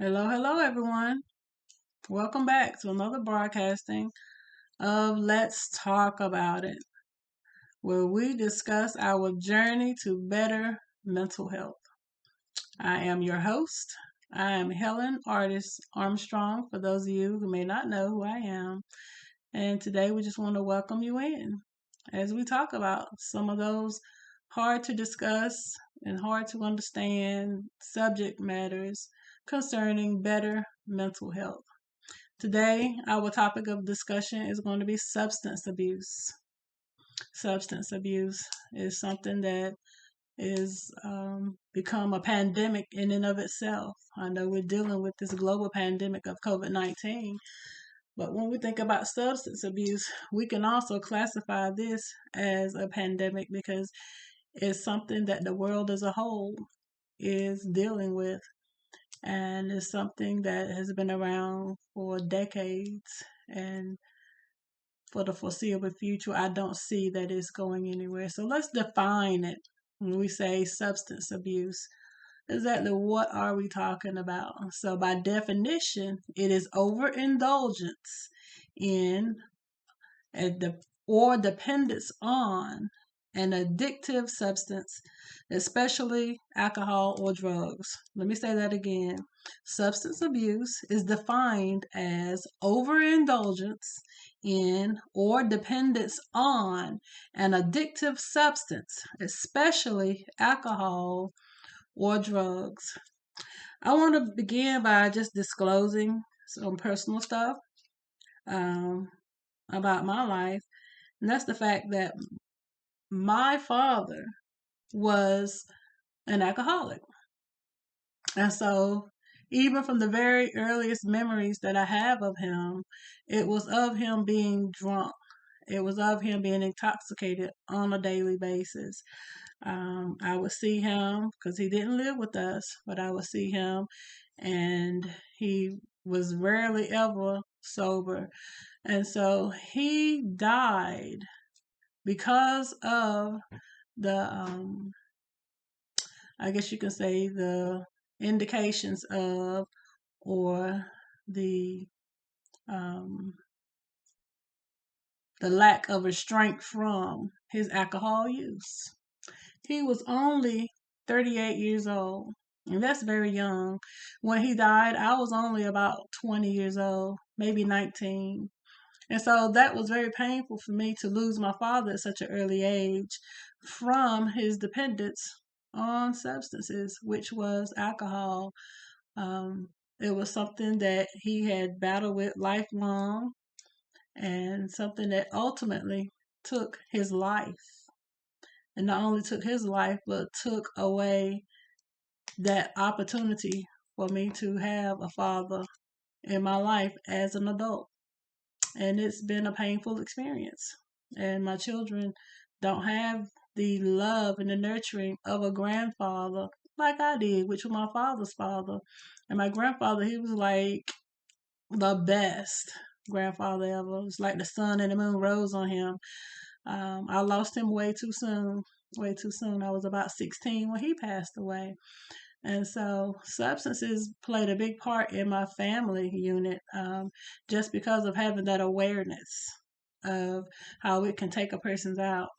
Hello, hello, everyone. Welcome back to another broadcasting of Let's Talk About It, where we discuss our journey to better mental health. I am your host. I am Helen Artis-Armstrong, for those of you who may not know who I am. And today we just want to welcome you in as we talk about some of those hard to discuss and hard to understand subject matters concerning better mental health. Today, our topic of discussion is going to be substance abuse. Substance abuse is something that is become a pandemic in and of itself. I know we're dealing with this global pandemic of COVID-19, but when we think about substance abuse, we can also classify this as a pandemic because it's something that the world as a whole is dealing with, and it's something that has been around for decades, and for the foreseeable future I don't see that it's going anywhere. So let's define it. When we say substance abuse, exactly what are we talking about? So by definition, it is overindulgence in or dependence on an addictive substance, especially alcohol or drugs. Let me say that again. Substance abuse is defined as overindulgence in or dependence on an addictive substance, especially alcohol or drugs. I want to begin by just disclosing some personal stuff um, about my life, and that's the fact that my father was an alcoholic. And so, even from the very earliest memories that I have of him, it was of him being drunk. It was of him being intoxicated on a daily basis. I would see him because he didn't live with us, but I would see him, and he was rarely ever sober. And so he died because of the I guess you can say the indications of, or the um, the lack of restraint from his alcohol use. He was only 38 years old, and that's very young. When he died, I was only about 20 years old, maybe 19. And so that was very painful for me to lose my father at such an early age from his dependence on substances, which was alcohol. Um, it was something that he had battled with lifelong, and something that ultimately took his life. And not only took his life, but took away that opportunity for me to have a father in my life as an adult. And it's been a painful experience. And my children don't have the love and the nurturing of a grandfather like I did, which was my father's father. And my grandfather, he was like the best grandfather ever. It was like the sun and the moon rose on him. I lost him way too soon. Way too soon. I was about 16 when he passed away. And so substances played a big part in my family unit, just because of having that awareness of how it can take a person out.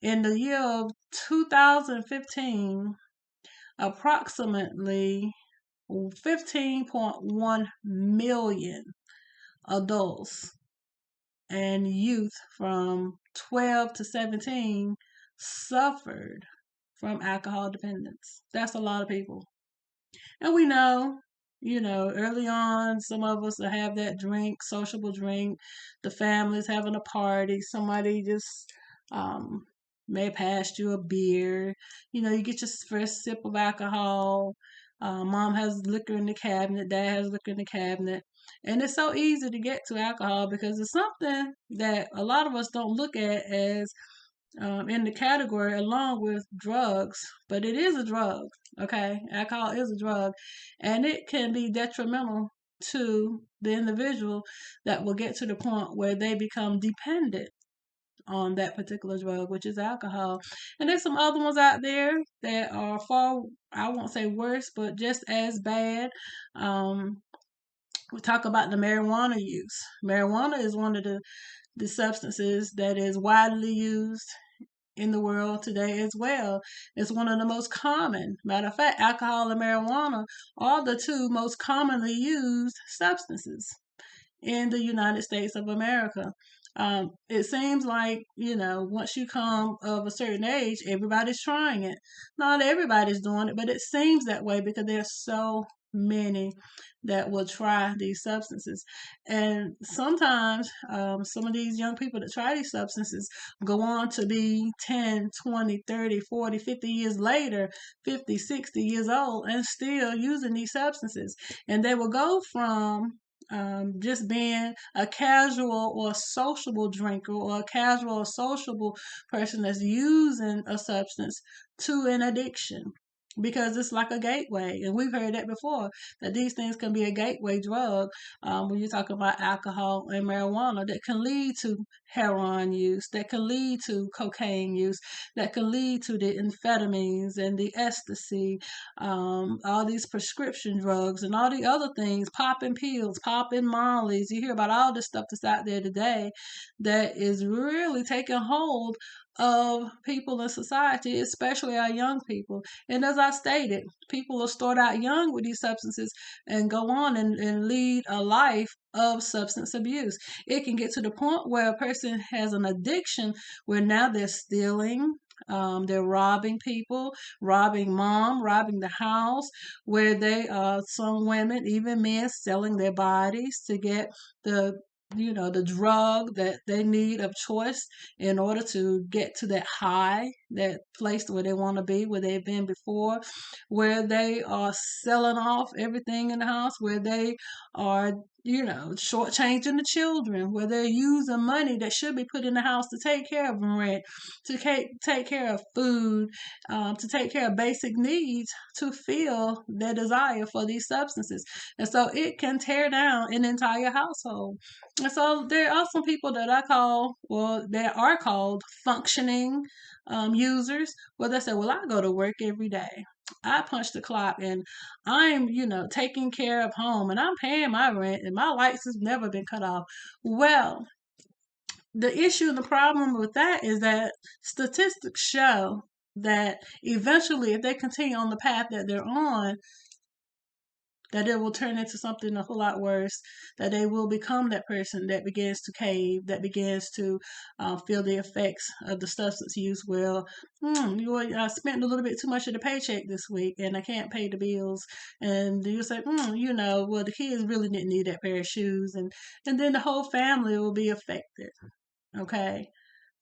In the year of 2015, approximately 15.1 million adults and youth from 12 to 17 suffered from alcohol dependence. That's a lot of people. And we know, early on, some of us will have that drink, sociable drink. The family's having a party. Somebody just may have passed you a beer. You get your first sip of alcohol. Mom has liquor in the cabinet. Dad has liquor in the cabinet. And it's so easy to get to alcohol because it's something that a lot of us don't look at as in the category along with drugs, but it is a drug. Okay, alcohol is a drug, and it can be detrimental to the individual that will get to the point where they become dependent on that particular drug, which is alcohol. And there's some other ones out there that are far, I won't say worse, but just as bad. We talk about the marijuana use. Marijuana is one of the substances that is widely used in the world today as well. It's one of the most common. Matter of fact, alcohol and marijuana are the two most commonly used substances in the United States of America. It seems like, once you come of a certain age, everybody's trying it. Not everybody's doing it, but it seems that way because there's so many that will try these substances. And sometimes some of these young people that try these substances go on to be 10, 20, 30, 40, 50 years later, 50, 60 years old, and still using these substances. And they will go from just being a casual or sociable drinker or a casual or sociable person that's using a substance to an addiction, because it's like a gateway. And we've heard that before, that these things can be a gateway drug when you're talking about alcohol and marijuana, that can lead to heroin use, that can lead to cocaine use, that can lead to the amphetamines and the ecstasy, all these prescription drugs and all the other things, popping pills, popping mollies. You hear about all this stuff that's out there today that is really taking hold of people in society, especially our young people. And as I stated, people will start out young with these substances and go on and lead a life of substance abuse. It can get to the point where a person has an addiction where now they're stealing, they're robbing people, robbing mom, robbing the house, where some women, even men, selling their bodies to get the the drug that they need of choice in order to get to that high, that place where they want to be, where they've been before, where they are selling off everything in the house, where they are shortchanging the children, where they're using money that should be put in the house to take care of rent, to take care of food, to take care of basic needs, to fill their desire for these substances. And so it can tear down an entire household. And so there are some people that that are called functioning users, where they say, well, I go to work every day. I punch the clock and I'm, taking care of home and I'm paying my rent and my lights has never been cut off. Well, the issue and the problem with that is that statistics show that eventually, if they continue on the path that they're on, that it will turn into something a whole lot worse, that they will become that person that begins to cave, that begins to feel the effects of the substance use. Well, I spent a little bit too much of the paycheck this week and I can't pay the bills. And you say, well, the kids really didn't need that pair of shoes. And then the whole family will be affected. Okay.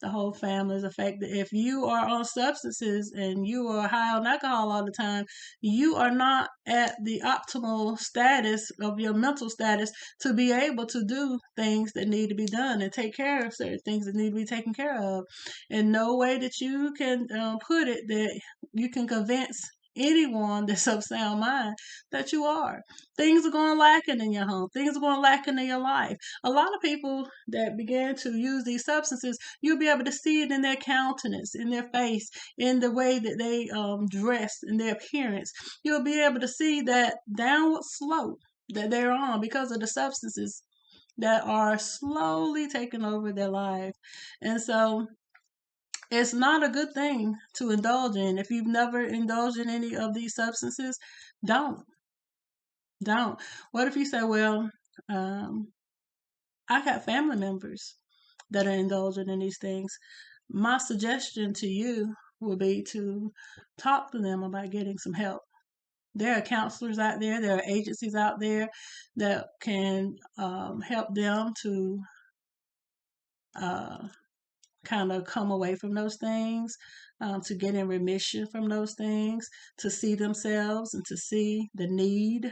The whole family is affected. If you are on substances and you are high on alcohol all the time, you are not at the optimal status of your mental status to be able to do things that need to be done and take care of certain things that need to be taken care of. In no way that you can put it that you can convince anyone that's of sound mind that you are. Things are going lacking in your home. Things are going lacking in your life. A lot of people that begin to use these substances, you'll be able to see it in their countenance, in their face, in the way that they dress, in their appearance. You'll be able to see that downward slope that they're on because of the substances that are slowly taking over their life. And so it's not a good thing to indulge in. If you've never indulged in any of these substances, don't. Don't. What if you say, well, I got family members that are indulging in these things? My suggestion to you would be to talk to them about getting some help. There are counselors out there, there are agencies out there that can help them to kind of come away from those things, to get in remission from those things, to see themselves and to see the need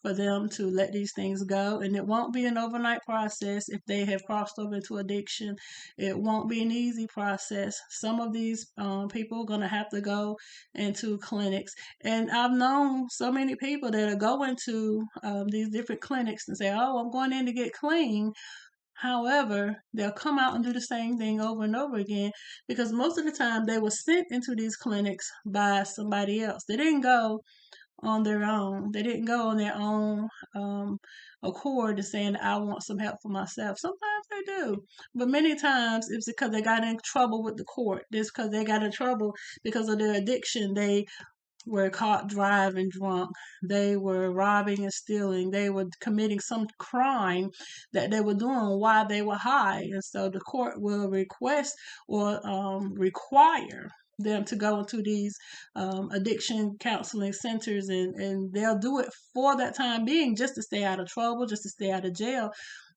for them to let these things go. And it won't be an overnight process if they have crossed over into addiction. It won't be an easy process. Some of these people are going to have to go into clinics. And I've known so many people that are going to these different clinics and say, oh, I'm going in to get clean. However, they'll come out and do the same thing over and over again because most of the time they were sent into these clinics by somebody else. They didn't go on their own. They didn't go on their own accord and saying, I want some help for myself. Sometimes they do. But many times it's because they got in trouble with the court. It's because they got in trouble because of their addiction. They were caught driving drunk. They were robbing and stealing. They were committing some crime that they were doing while they were high. And so the court will request or require them to go into these addiction counseling centers, and they'll do it for that time being just to stay out of trouble, just to stay out of jail,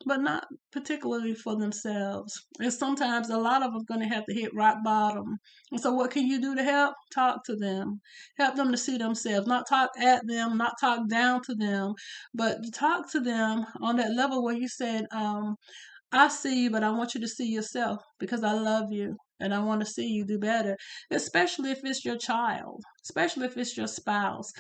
but not particularly for themselves. And sometimes a lot of them are going to have to hit rock bottom. And so what can you do to help? Talk to them. Help them to see themselves, not talk at them, not talk down to them, but talk to them on that level where you said, I see you, but I want you to see yourself because I love you and I want to see you do better, especially if it's your child, especially if it's your spouse.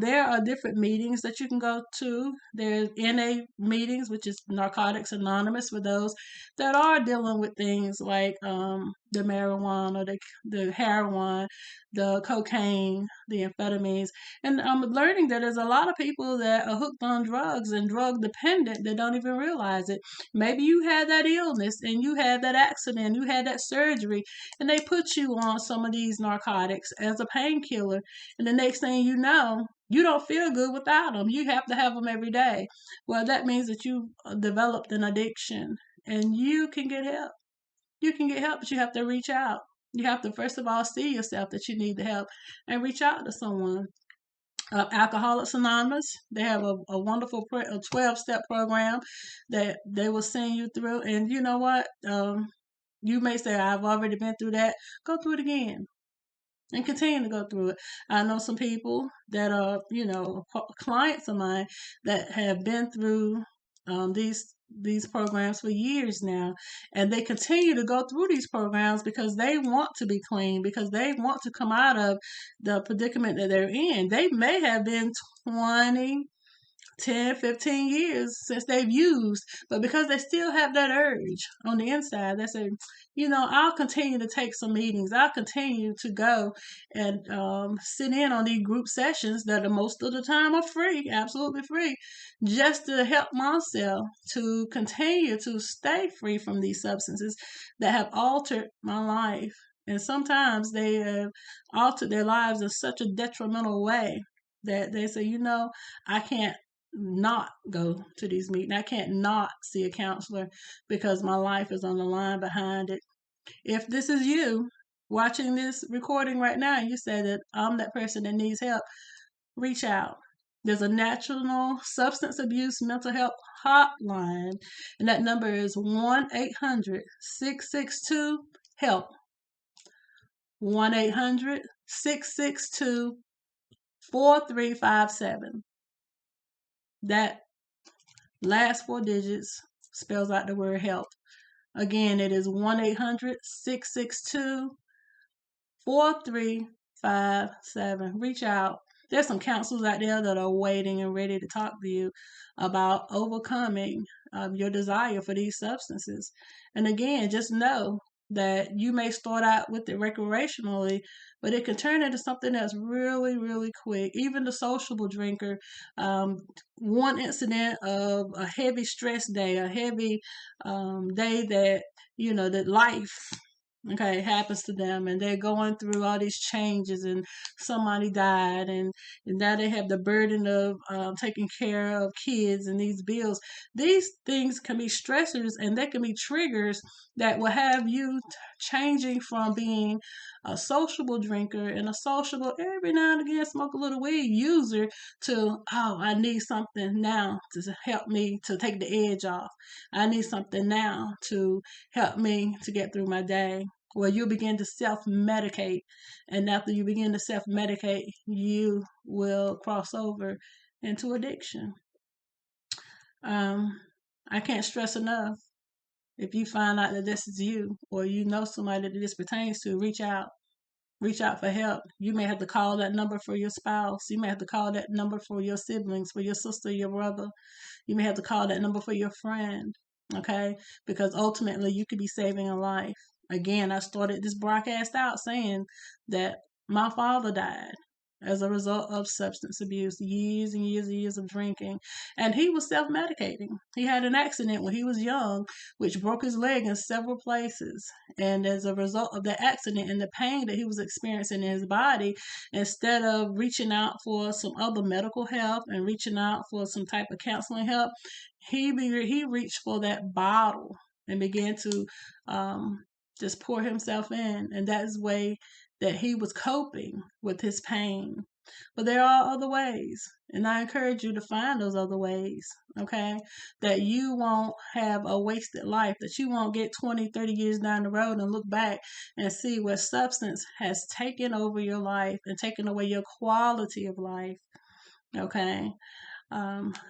There are different meetings that you can go to. There's NA meetings, which is Narcotics Anonymous, for those that are dealing with things like the marijuana, the heroin, the cocaine, the amphetamines. And I'm learning that there's a lot of people that are hooked on drugs and drug dependent that don't even realize it. Maybe you had that illness and you had that accident, you had that surgery, and they put you on some of these narcotics as a painkiller. And the next thing you know, you don't feel good without them. You have to have them every day. Well, that means that you developed an addiction and you can get help. You can get help, but you have to reach out. You have to, first of all, see yourself that you need the help and reach out to someone. Alcoholics Anonymous, they have a wonderful 12-step program that they will send you through. And you know what? You may say, I've already been through that. Go through it again and continue to go through it. I know some people that are, clients of mine that have been through these programs for years now, and they continue to go through these programs because they want to be clean, because they want to come out of the predicament that they're in. They may have been 20, 10, 15 years since they've used, but because they still have that urge on the inside, they say, I'll continue to take some meetings. I'll continue to go and sit in on these group sessions that are most of the time are free, absolutely free, just to help myself to continue to stay free from these substances that have altered my life. And sometimes they have altered their lives in such a detrimental way that they say, I can't not go to these meetings. I can't not see a counselor because my life is on the line behind it. If this is you watching this recording right now and you say that I'm that person that needs help, reach out. There's a National Substance Abuse Mental Health Hotline, and that number is 1-800-662-HELP. 1-800-662-4357. That last 4 digits spells out the word help. Again, it is 1-800-662-4357. Reach out. There's some counselors out there that are waiting and ready to talk to you about overcoming your desire for these substances. And again, just know that you may start out with it recreationally, but it can turn into something that's really, really quick. Even the sociable drinker, one incident of a heavy stress day, a heavy day that, that life, happens to them, and they're going through all these changes, and somebody died, and now they have the burden of taking care of kids and these bills. These things can be stressors, and they can be triggers that will have you changing from being a sociable drinker and a sociable, every now and again, smoke a little weed user to, I need something now to help me to take the edge off. I need something now to help me to get through my day. Well, you begin to self-medicate, and after you begin to self-medicate, you will cross over into addiction. I can't stress enough, if you find out that this is you, or you know somebody that this pertains to, reach out. Reach out for help. You may have to call that number for your spouse. You may have to call that number for your siblings, for your sister, your brother. You may have to call that number for your friend. okay? Because ultimately you could be saving a life. Again, I started this broadcast out saying that my father died as a result of substance abuse, years and years and years of drinking. And he was self medicating. He had an accident when he was young, which broke his leg in several places. And as a result of that accident and the pain that he was experiencing in his body, instead of reaching out for some other medical help and reaching out for some type of counseling help, he reached for that bottle and began to just pour himself in, and that's the way that he was coping with his pain. But there are other ways, and I encourage you to find those other ways, okay? That you won't have a wasted life, that you won't get 20, 30 years down the road and look back and see where substance has taken over your life and taken away your quality of life, okay?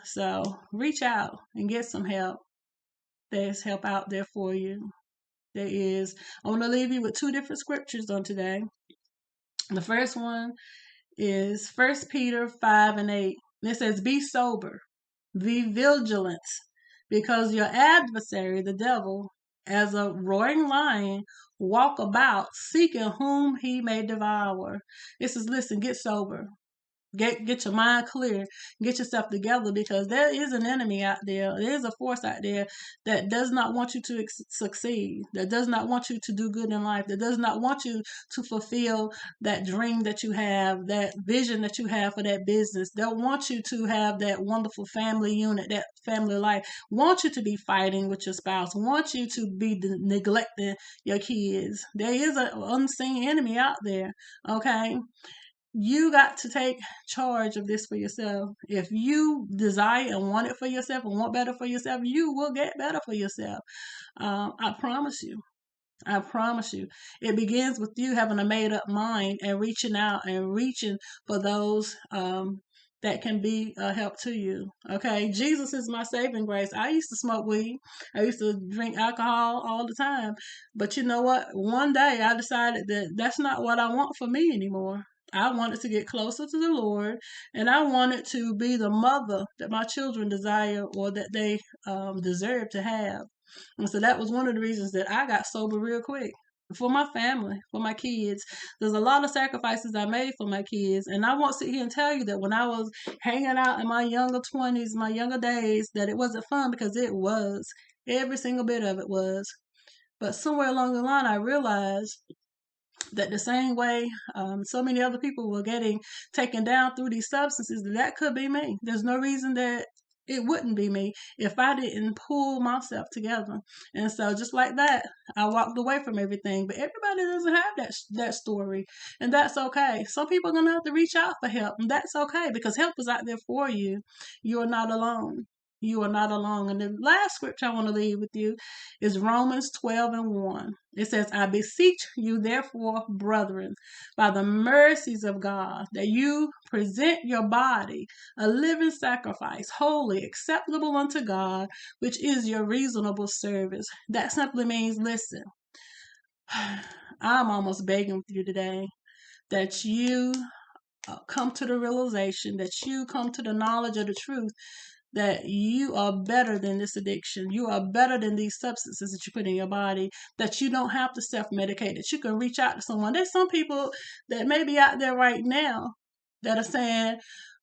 So reach out and get some help. There's help out there for you. There is. I want to leave you with two different scriptures on today. The first one is 1 Peter 5:8. And it says, "Be sober, be vigilant, because your adversary, the devil, as a roaring lion, walk about, seeking whom he may devour." It says, listen, get sober. Get your mind clear, get yourself together, because there is an enemy out there. There is a force out there that does not want you to succeed, that does not want you to do good in life, that does not want you to fulfill that dream that you have, that vision that you have for that business. They want you to have that wonderful family unit, that family life. Want you to be fighting with your spouse. Want you to be neglecting your kids. There is an unseen enemy out there. Okay. You got to take charge of this for yourself. If you desire and want it for yourself and want better for yourself, you will get better for yourself. I promise you. I promise you. It begins with you having a made up mind and reaching out and reaching for those that can be a help to you. Okay. Jesus is my saving grace. I used to smoke weed. I used to drink alcohol all the time. But you know what? One day I decided that that's not what I want for me anymore. I wanted to get closer to the Lord, and I wanted to be the mother that my children desire or that they deserve to have. And so that was one of the reasons that I got sober real quick. For my family, for my kids. There's a lot of sacrifices I made for my kids. And I won't sit here and tell you that when I was hanging out in my younger 20s, my younger days, that it wasn't fun, because it was. Every single bit of it was. But somewhere along the line, I realized that the same way so many other people were getting taken down through these substances, that could be me. There's no reason that it wouldn't be me if I didn't pull myself together. And so just like that, I walked away from everything. But everybody doesn't have that story, and that's okay. Some people are gonna have to reach out for help, and that's okay, because help is out there for you. You are not alone. You are not alone. And the last scripture I want to leave with you is Romans 12:1. It says, "I beseech you, therefore, brethren, by the mercies of God, that you present your body a living sacrifice, holy, acceptable unto God, which is your reasonable service." That simply means, listen, I'm almost begging with you today that you come to the realization, that you come to the knowledge of the truth, that you are better than this addiction. You are better than these substances that you put in your body, that you don't have to self-medicate, that you can reach out to someone. There's some people that may be out there right now that are saying,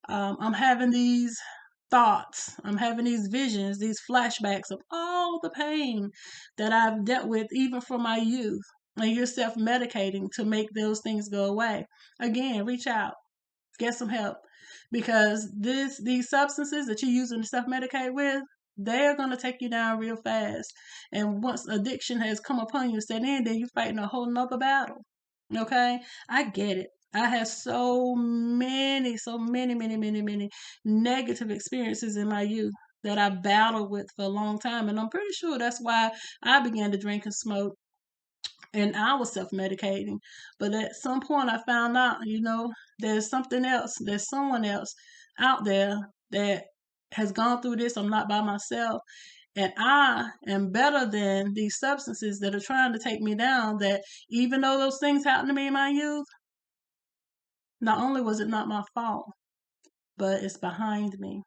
I'm having these thoughts, I'm having these visions, these flashbacks of all the pain that I've dealt with, even from my youth. And you're self-medicating to make those things go away. Again, reach out. Get some help, because these substances that you're using to self-medicate with, they're going to take you down real fast. And once addiction has come upon you, set in, then you're fighting a whole nother battle. Okay? I get it. I had so many, many negative experiences in my youth that I battled with for a long time. And I'm pretty sure that's why I began to drink and smoke, and I was self-medicating. But at some point I found out, there's something else. There's someone else out there that has gone through this. I'm not by myself. And I am better than these substances that are trying to take me down, that even though those things happened to me in my youth, not only was it not my fault, but it's behind me.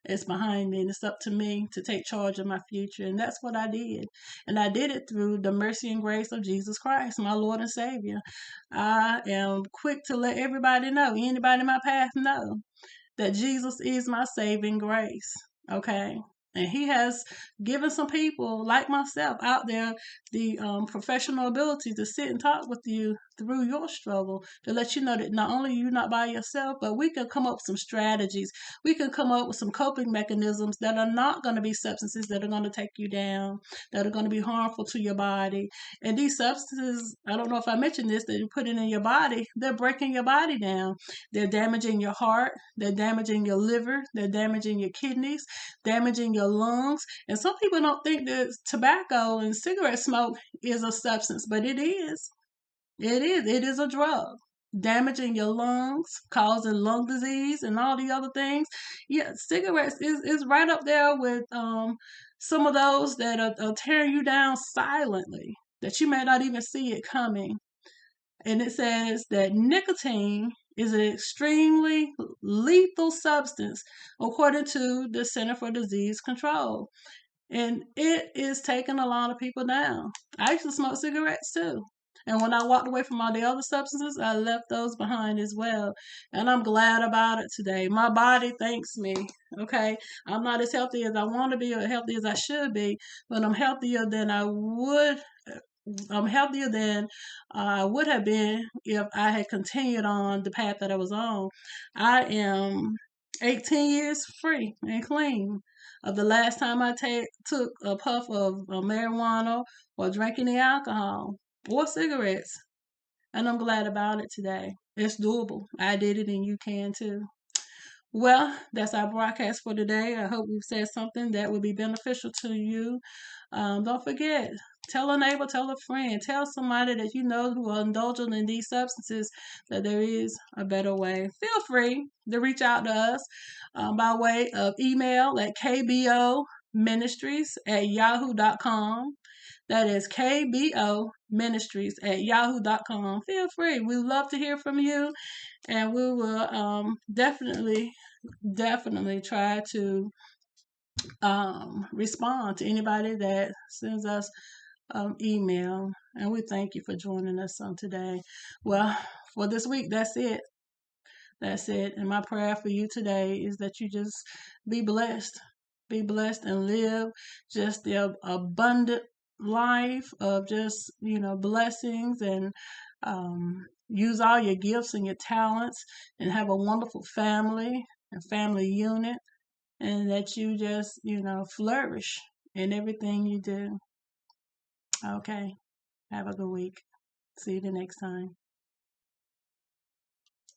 It's behind me, and it's up to me to take charge of my future. And that's what I did. And I did it through the mercy and grace of Jesus Christ, my Lord and Savior. I am quick to let everybody know, anybody in my path know, that Jesus is my saving grace. Okay. And he has given some people like myself out there the professional ability to sit and talk with you through your struggle, to let you know that not only you're not by yourself, but we can come up with some strategies. We can come up with some coping mechanisms that are not going to be substances that are going to take you down, that are going to be harmful to your body. And these substances, I don't know if I mentioned this, that you put it in your body, they're breaking your body down. They're damaging your heart. They're damaging your liver. They're damaging your kidneys, damaging your lungs. And some people don't think that tobacco and cigarette smoke is a substance, but it is. It is. It is a drug. Damaging your lungs, causing lung disease and all the other things. Yeah, cigarettes is right up there with some of those that are tearing you down silently, that you may not even see it coming. And it says that nicotine is an extremely lethal substance according to the Center for Disease Control. And it is taking a lot of people down. I used to smoke cigarettes too. And when I walked away from all the other substances, I left those behind as well. And I'm glad about it today. My body thanks me. Okay. I'm not as healthy as I want to be or healthy as I should be, but I'm healthier than I would. I'm healthier than I would have been if I had continued on the path that I was on. I am 18 years free and clean of the last time I took a puff of marijuana or drank any alcohol or cigarettes. And I'm glad about it today. It's doable. I did it and you can too. Well, that's our broadcast for today. I hope we've said something that would be beneficial to you. Don't forget, tell a neighbor, tell a friend, tell somebody that you know who are indulging in these substances that there is a better way. Feel free to reach out to us by way of email at kboministries@yahoo.com. That is kboministries@yahoo.com. Feel free. We love to hear from you, and we will definitely try to respond to anybody that sends us email. And we thank you for joining us on today. Well, for this week, that's it. That's it. And my prayer for you today is that you just be blessed. Be blessed and live just the abundant life of just, blessings, and use all your gifts and your talents, and have a wonderful family and family unit, and that you just, flourish in everything you do. Okay. Have a good week. See you the next time.